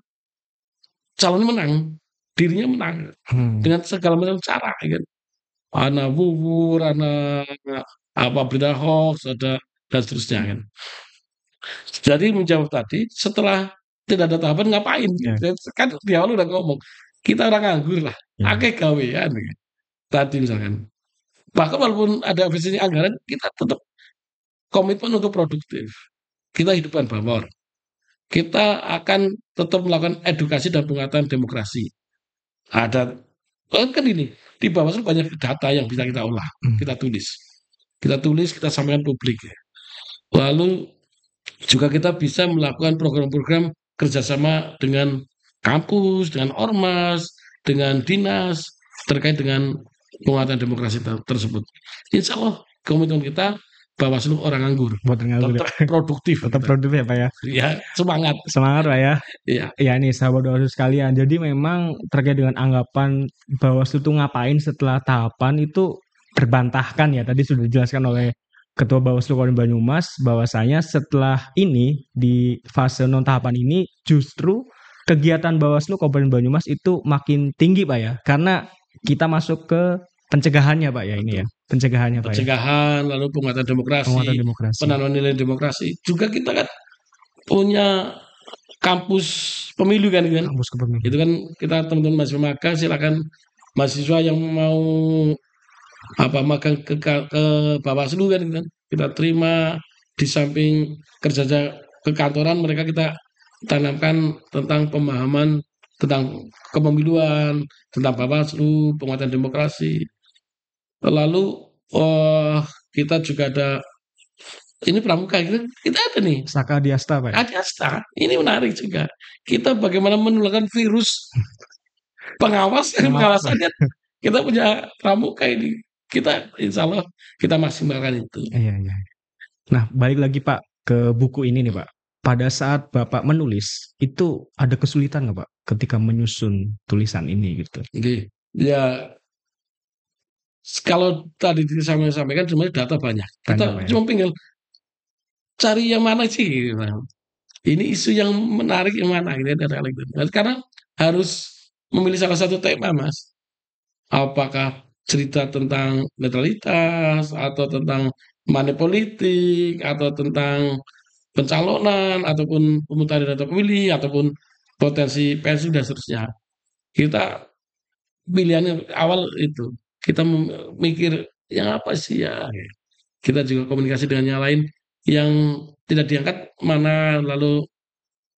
calonnya menang, dirinya menang Hmm, dengan segala macam cara ya kan. Ana bubur, ana apa berita hoax, ada dan seterusnya kan. Jadi menjawab tadi setelah tidak ada tahapan ngapain? iya, Kan di awal udah ngomong, kita orang nganggur lah, iya. akeh gawean gitu. Tadi misalkan. Bahkan walaupun ada visi anggaran, kita tetap komitmen untuk produktif. Kita hidupkan Bawor. Kita akan tetap melakukan edukasi dan penguatan demokrasi. Ada kan ini di Bawaslu banyak data yang bisa kita olah, Hmm, kita tulis, kita sampaikan publik. Lalu juga kita bisa melakukan program-program kerjasama dengan kampus, dengan ormas, dengan dinas terkait dengan penguatan demokrasi tersebut. Insya Allah komitmen kita Bawaslu orang anggur, buat nganggur ya. tetap produktif Tetap kita. produktif ya Pak ya. Ya, semangat. Semangat Pak ya. Ya, Ya nih sahabat Bawaslu sekalian. Jadi memang terkait dengan anggapan Bawaslu itu ngapain setelah tahapan itu terbantahkan ya. Tadi sudah dijelaskan oleh Ketua Bawaslu Kabupaten Banyumas bahwasanya setelah ini di fase non tahapan ini justru kegiatan Bawaslu Kabupaten Banyumas itu makin tinggi Pak ya. Karena kita masuk ke pencegahannya Pak ya ini ya. betul. Pencegahannya Pak ya. Pencegahan, lalu penguatan Penguatan demokrasi, demokrasi. penanaman nilai demokrasi. Juga kita kan punya kampus pemilu kan, kan? Kampus Itu kepemimpinan. kan kita teman-teman mahasiswa magang silakan mahasiswa yang mau apa magang ke Bawaslu kan kita terima di samping kerja ke kantoran mereka kita tanamkan tentang pemahaman tentang kepemiluan, tentang Bawaslu, penguatan demokrasi. Lalu oh, kita juga ada ini pramuka kita ada nih Saka Diasta Pak ya. Adiasta. Ini menarik juga. Kita bagaimana menularkan virus pengawas dan Pengawas Pak. pengawasannya kita punya pramuka ini. Kita insya Allah kita maksimalkan itu. Iya, iya. Nah, balik lagi Pak ke buku ini nih Pak. Pada saat Bapak menulis, itu ada kesulitan nggak Pak ketika menyusun tulisan ini gitu? Oke. Ya kalau tadi saya sampaikan sebenarnya data banyak. Banyak Kita Pak ya. cuma tinggal cari yang mana sih. Gitu. Ini isu yang menarik yang mana gitu. Karena harus memilih salah satu tema, Mas. Apakah cerita tentang netralitas atau tentang money politik atau tentang pencalonan ataupun pemutaran data pemilih ataupun potensi pensiun dan seterusnya. Kita pilihannya awal itu kita mikir yang apa sih ya. Kita juga komunikasi dengan yang lain yang tidak diangkat mana lalu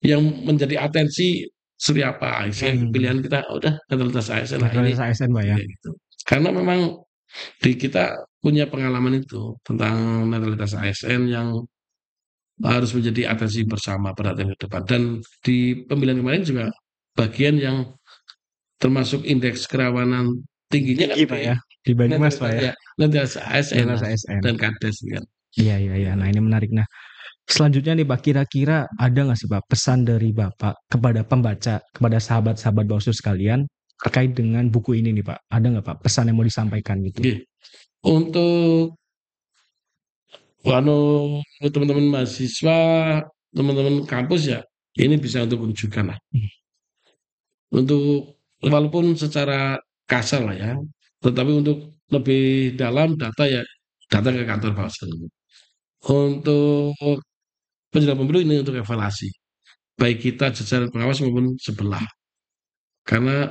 yang menjadi atensi seperti apa. Hmm, Pilihan kita udah netralitas ASN lah ini netralitas ASN Pak ya. gitu. Karena memang di kita punya pengalaman itu tentang netralitas ASN yang harus menjadi atensi bersama perhatian ke depan. Dan di pemilihan kemarin juga bagian yang termasuk indeks kerawanan tingginya kan Tinggi Pak ya. Di Banyumas Pak netralitas ya. ya, netralitas ASN Netralitas Mas, ASN. dan Kades kan. Iya, iya, iya. Nah, ini menarik. Nah, selanjutnya nih Pak, kira-kira ada nggak sih Pak pesan dari Bapak kepada pembaca, kepada sahabat-sahabat Bawaslu sekalian terkait dengan buku ini nih Pak? Ada nggak Pak pesan yang mau disampaikan gitu? Oke. Untuk anu teman-teman mahasiswa, teman-teman kampus ya, ini bisa untuk menunjukkan lah. Hmm, Untuk walaupun secara kasar lah ya, tetapi untuk lebih dalam data ya datang ke kantor Bawaslu. Untuk penyelenggara pemilu ini untuk evaluasi, baik kita jajaran pengawas maupun sebelah. Karena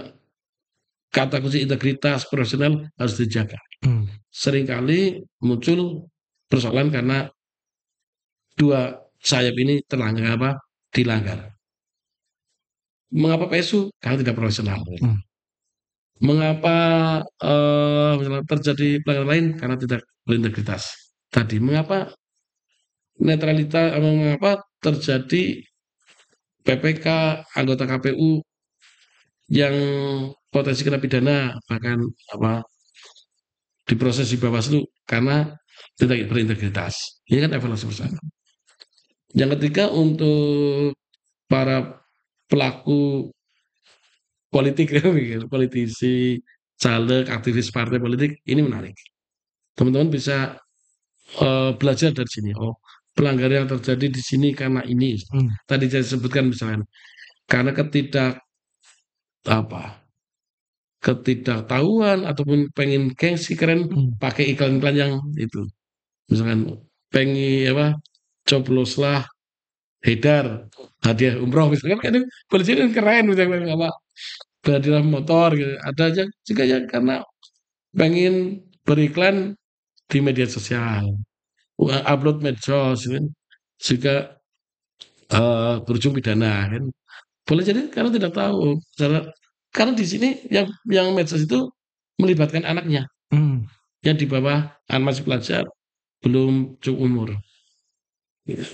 kata kunci integritas profesional harus dijaga. hmm, Seringkali muncul persoalan karena dua sayap ini terlanggar apa? Dilanggar. Mengapa PSU? Karena tidak profesional. hmm. Mengapa misalnya terjadi pelanggaran lain karena tidak berintegritas. Tadi mengapa netralitas, mengapa terjadi PPK anggota KPU yang potensi kena pidana bahkan apa diproses di Bawaslu karena tidak berintegritas. Ini kan evaluasi bersama. Yang ketiga untuk para pelaku politik, politisi, caleg, aktivis partai politik, ini menarik. Teman-teman bisa belajar dari sini. Oh, pelanggaran yang terjadi di sini karena ini. Hmm. Tadi saya sebutkan misalnya, karena apa ketidaktahuan ataupun pengen gengsi keren pakai iklan-iklan yang itu. Misalkan pengen apa cobloslah Haidar hadiah umroh misalkan kan itu polisi kan keren misalkan apa hadiah motor gitu. Ada aja juga ya karena pengen beriklan di media sosial, upload medsos gitu kan juga berujung pidana kan. Boleh jadi karena tidak tahu karena di sini yang medsos itu melibatkan anaknya Hmm. yang di bawah masih pelajar belum cukup umur.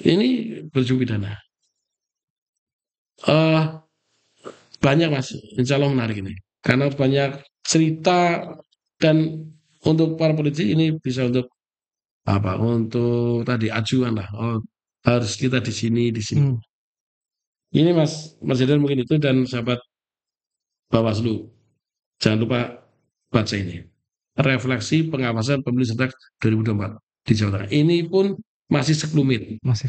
Ini berujung pidana. eh Banyak Mas, insya Allah menarik ini. Karena banyak cerita dan untuk para politisi ini bisa untuk apa? Untuk tadi acuan lah. Oh, harus kita di sini, di sini. Hmm. Ini Mas Jedan mungkin itu dan sahabat Bawaslu. Jangan lupa baca ini. Refleksi pengawasan pemilu serentak 2024 di Jawa Tengah. Ini pun masih sekelumit. Masih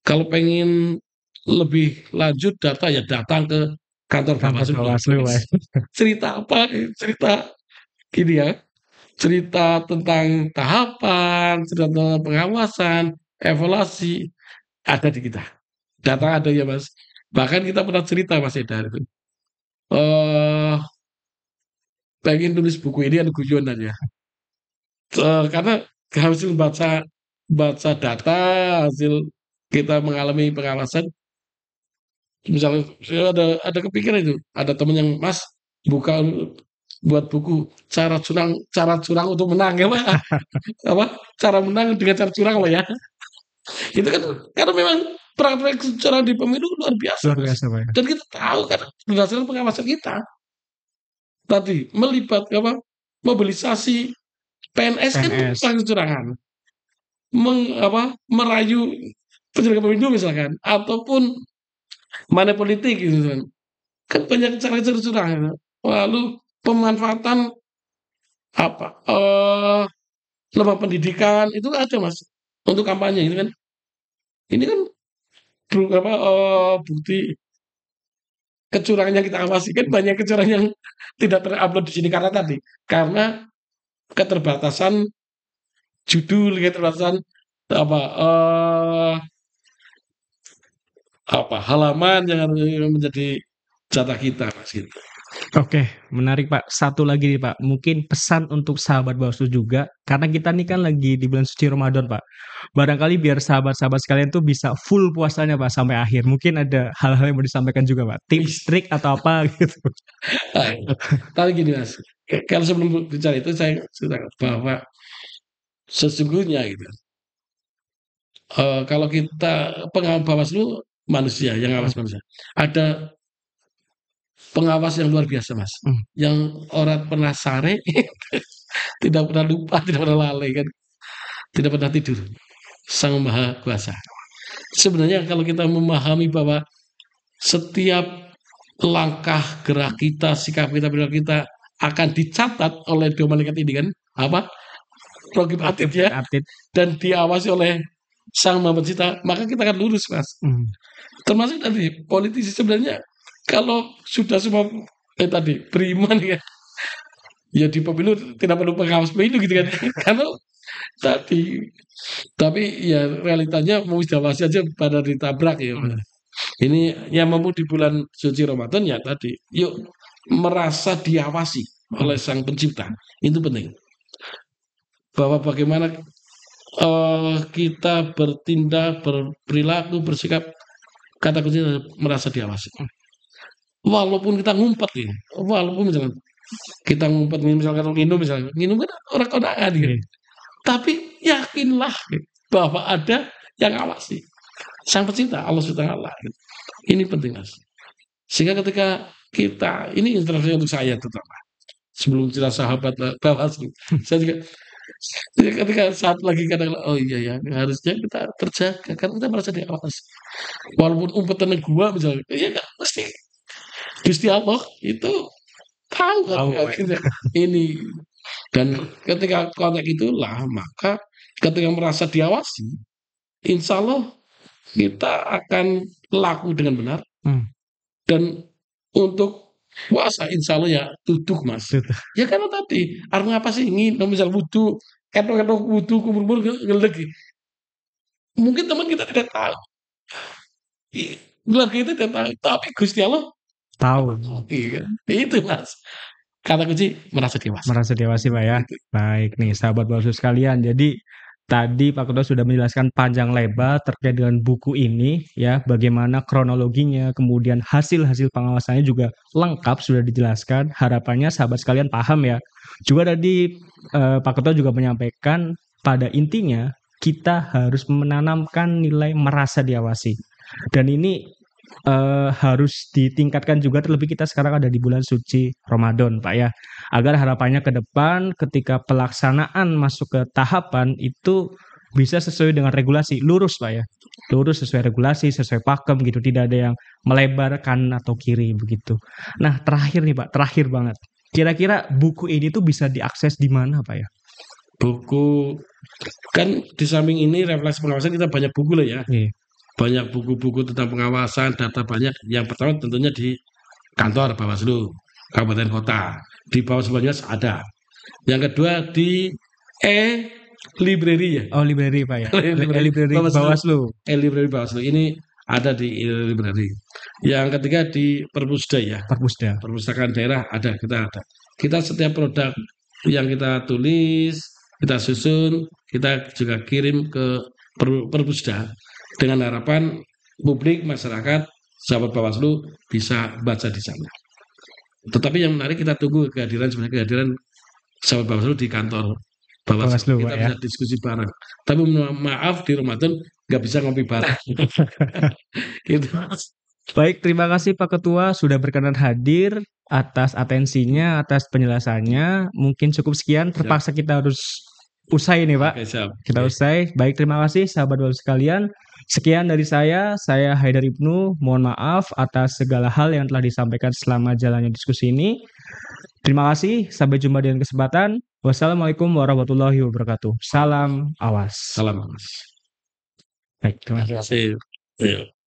Kalau pengen lebih lanjut data ya datang ke kantor kantor Bawaslu lah. Bawaslu, Pak. Cerita apa? Cerita gini ya. Cerita tentang tahapan, cerita tentang pengawasan, evaluasi ada di kita. Data ada ya Mas. Bahkan kita pernah cerita Mas Edar itu. Eh pengen tulis buku ini ada guyonan ya. Karena hasil baca baca data, hasil kita mengalami pengawasan, misalnya saya ada kepikiran itu, ada teman yang Mas buka buat buku cara curang untuk menang ya Pak. Apa cara menang dengan cara curang Pak ya. Itu kan karena memang praktek curang di pemilu luar biasa Luar Mas. biasa, Pak. Dan kita tahu kan berdasarkan pengawasan kita tadi melibat apa mobilisasi PNS kan PNS. praktek kecurangan. Merayu penyelenggara pemilu misalkan ataupun money politik gitu kan banyak cara-cara curang lalu pemanfaatan apa lembaga pendidikan itu ada Mas untuk kampanye ini kan bukti kecurangan yang kita awasi kan banyak kecurangan yang tidak terupload di sini karena keterbatasan judul keterbatasan apa halaman yang harus menjadi jatah kita Mas gitu. Oke, menarik Pak. Satu lagi nih Pak, mungkin pesan untuk sahabat Bawaslu juga, karena kita nih kan lagi di bulan suci Ramadan Pak. Barangkali biar sahabat-sahabat sekalian tuh bisa full puasanya Pak sampai akhir. Mungkin ada hal-hal yang mau disampaikan juga Pak, tips, Wis. trik atau apa gitu. Tapi gini Mas, kalau sebelum bicara itu saya ceritakan bahwa sesungguhnya gitu, kalau kita pengawas Bawaslu manusia yang Hmm. ngawas manusia, ada pengawas yang luar biasa Mas, Hmm. yang orang pernah sare, tidak pernah lupa, tidak pernah lalai kan, tidak pernah tidur, Sang Maha Kuasa. Sebenarnya kalau kita memahami bahwa setiap langkah gerak kita, sikap kita, perilaku kita akan dicatat oleh dua malaikat ini kan, apa? Raqib Atid ya, Atlet. dan diawasi oleh Sang Maha Pencipta, maka kita akan lurus, Mas. Hmm. Termasuk tadi politisi sebenarnya kalau sudah semua tadi beriman ya di pemilu tidak perlu pengawas pemilu gitu kan. Karena tadi tapi ya realitanya mau diawasi aja pada ditabrak ya. Hmm. Ini yang mampu di bulan suci Ramadan ya tadi, yuk merasa diawasi oleh Sang Pencipta. Itu penting. Bahwa bagaimana kita bertindak, berperilaku, bersikap, kata kuncinya merasa diawasi. Walaupun kita ngumpet ya, walaupun misalnya Kita ngumpet misalkan minum kan orang kondangan gitu. Oke. Tapi yakinlah bahwa ada yang ngawasi. Sang pencipta Allah Subhanahu wa taala. Ini penting Mas. Sehingga ketika kita ini instruksi untuk saya terutama sebelum cerita sahabat Bawaslu, saya juga ketika saat lagi kadang oh iya ya harusnya kita terjaga karena kita merasa diawasi. Walaupun umpetan gua misalnya, ya kan mesti Gusti Allah itu tahu kan Tahu, Pak. akhirnya ini dan ketika konteks itulah maka ketika merasa diawasi, insya Allah kita akan laku dengan benar Hmm, dan untuk puasa insya Allah ya duduk Mas. itu tuh. Ya karena tadi artinya apa sih ingin misal wudu ketok-ketok wudu kumur-kumur ngelegi. Mungkin teman kita tidak tahu. Keluarga kita tidak tahu. Tapi Gusti Allah Tahu. iya, itu Mas. Kata kunci merasa dewasa. Merasa dewasa, Pak ya. Itu. Baik nih, sahabat Bawaslu sekalian. Jadi tadi Pak Ketua sudah menjelaskan panjang lebar terkait dengan buku ini ya, bagaimana kronologinya, kemudian hasil-hasil pengawasannya juga lengkap sudah dijelaskan. Harapannya sahabat sekalian paham ya. Juga tadi Pak Ketua juga menyampaikan pada intinya kita harus menanamkan nilai merasa diawasi. Dan ini harus ditingkatkan juga terlebih kita sekarang ada di bulan suci Ramadan, Pak ya. Agar harapannya ke depan ketika pelaksanaan masuk ke tahapan itu bisa sesuai dengan regulasi, lurus Pak ya. Lurus sesuai regulasi, sesuai pakem gitu, tidak ada yang melebar kanan atau kiri begitu. Nah, terakhir nih Pak, terakhir banget. Kira-kira buku ini tuh bisa diakses di mana Pak ya? Buku kan di samping ini refleksi pengawasan kita banyak buku lah ya. Iya, Banyak buku-buku tentang pengawasan, data banyak. Yang pertama tentunya di kantor Bawaslu, kabupaten kota. Di Bawaslu Banyumas ada. Yang kedua di e-library ya. oh library Pak ya. E-library Library Bawaslu. Bawaslu. E-library Bawaslu. Ini ada di e-library. Yang ketiga di Perpusda ya. Perpusda. Perpustakaan daerah ada, kita ada. Kita setiap produk yang kita tulis, kita susun, kita juga kirim ke Perpusda dengan harapan publik, masyarakat, sahabat Bawaslu bisa baca di sana. Tetapi yang menarik kita tunggu sebenarnya kehadiran sahabat Bawaslu di kantor Bawaslu. Bawaslu Kita Pak ya. bisa diskusi bareng. Tapi maaf di Ramadan nggak bisa ngopi bareng. Gitu. Baik, terima kasih Pak Ketua sudah berkenan hadir atas atensinya, atas penjelasannya. Mungkin cukup sekian, terpaksa kita harus usai nih Pak. Oke, siap. Kita Oke. usai. Baik, terima kasih sahabat Bawaslu sekalian. Sekian dari saya Haidar Ibnu. Mohon maaf atas segala hal yang telah disampaikan selama jalannya diskusi ini. Terima kasih, sampai jumpa di lain kesempatan. Wassalamualaikum warahmatullahi wabarakatuh. Salam awas. Salam Mas. Baik, terima kasih. Terima kasih. Iya.